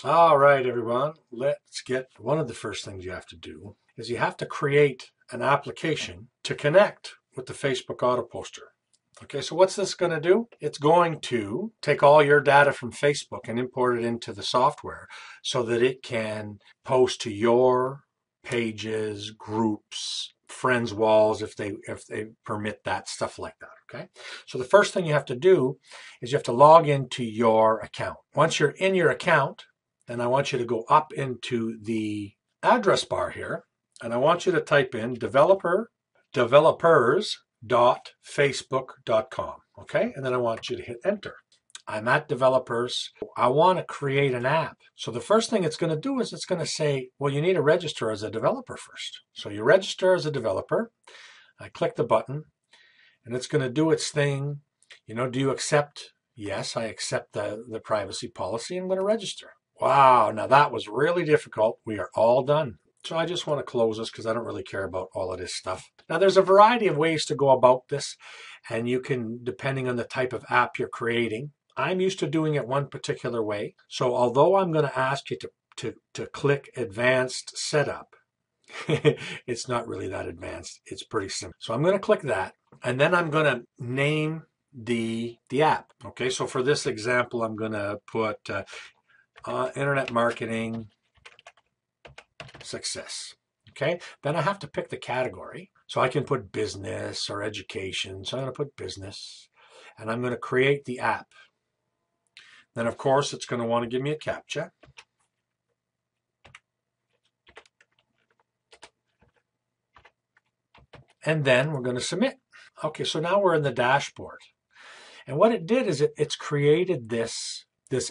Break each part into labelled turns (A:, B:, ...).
A: All right, everyone, let's get one of the first things you have to do is you have to create an application to connect with the Facebook auto poster. Okay, so what's this going to do? It's going to take all your data from Facebook and import it into the software so that it can post to your pages, groups, friends walls if they permit that, stuff like that. Okay, so the first thing you have to do is you have to log into your account. Once you're in your account, then I want you to go up into the address bar here, and I want you to type in developers.facebook.com. Okay, and then I want you to hit enter. I'm at developers. I want to create an app. So the first thing it's going to do is it's going to say, well, you need to register as a developer first. So you register as a developer. I click the button and it's going to do its thing. Do you accept? Yes, I accept the privacy policy. I'm going to register. Wow, now that was really difficult. We are all done. So I just want to close this because I don't really care about all of this stuff. Now there's a variety of ways to go about this, and you can, depending on the type of app you're creating. I'm used to doing it one particular way. So although I'm going to ask you to click advanced setup, it's not really that advanced. It's pretty simple. So I'm going to click that, and then I'm going to name the app. Okay, so for this example, I'm going to put internet marketing success. Okay, then I have to pick the category. So I can put business or education. So I'm going to put business, and I'm going to create the app. Then, of course, it's going to want to give me a CAPTCHA. And then we're going to submit. Okay, so now we're in the dashboard. And what it did is it's created this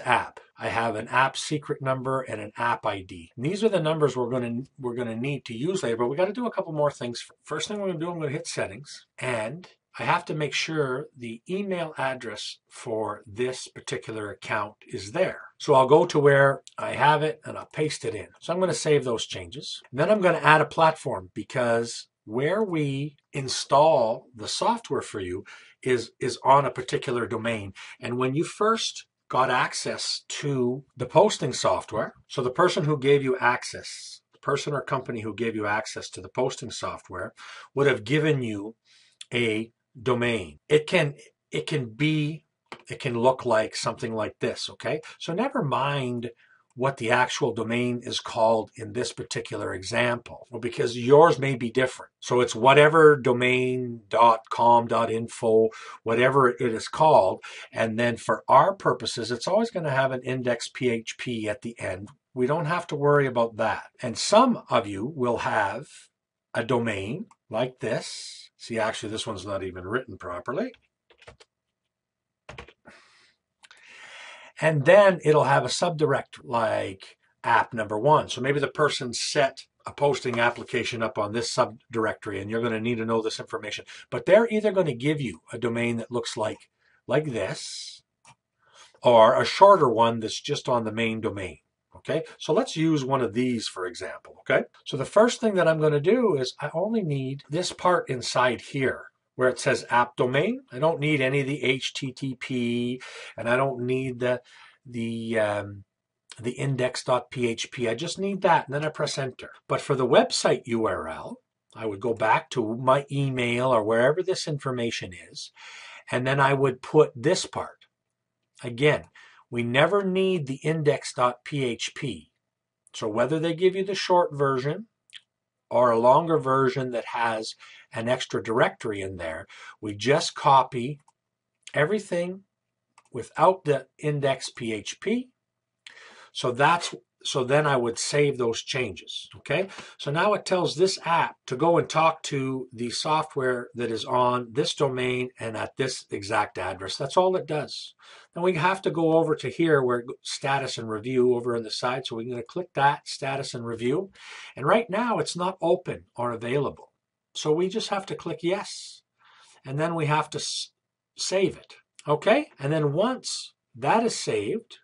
A: app. I have an app secret number and an app ID. And these are the numbers we're going to need to use later, but we got to do a couple more things. First thing we're going to do, I'm going to hit settings, and I have to make sure the email address for this particular account is there. So I'll go to where I have it and I'll paste it in. So I'm going to save those changes. And then I'm going to add a platform, because where we install the software for you is on a particular domain. And when you first got access to the posting software, so the person who gave you access, the person or company who gave you access to the posting software would have given you a domain. It can look like something like this, okay? So never mind what the actual domain is called in this particular example, well, because yours may be different. So it's whatever domain.com.info, whatever it is called. And then for our purposes, it's always going to have an index PHP at the end. We don't have to worry about that. And some of you will have a domain like this. See, actually, this one's not even written properly. And then it'll have a subdirect like app number 1. So maybe the person set a posting application up on this subdirectory, and you're going to need to know this information. But they're either going to give you a domain that looks like this, or a shorter one that's just on the main domain. Okay, so let's use one of these, for example. Okay, so the first thing that I'm going to do is I only need this part inside here where it says app domain. I don't need any of the HTTP, and I don't need the index.php. I just need that, and then I press enter. But for the website URL, I would go back to my email or wherever this information is, and then I would put this part. Again, we never need the index.php. So whether they give you the short version or a longer version that has an extra directory in there, we just copy everything without the index.php. So then I would save those changes. Okay, so now it tells this app to go and talk to the software that is on this domain and at this exact address. That's all it does. Then we have to go over to here where status and review over on the side. So we're going to click that status and review. And right now it's not open or available. So we just have to click yes. And then we have to save it. Okay, and then once that is saved,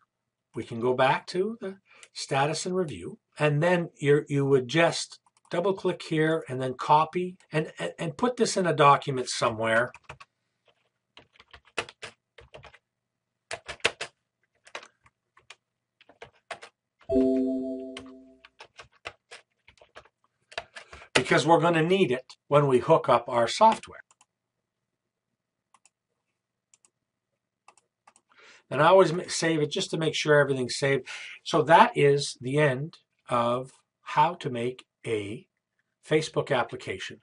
A: we can go back to the status and review, and then you would just double click here and then copy and put this in a document somewhere. because we're going to need it when we hook up our software. And I always save it just to make sure everything's saved. So that is the end of how to make a Facebook application.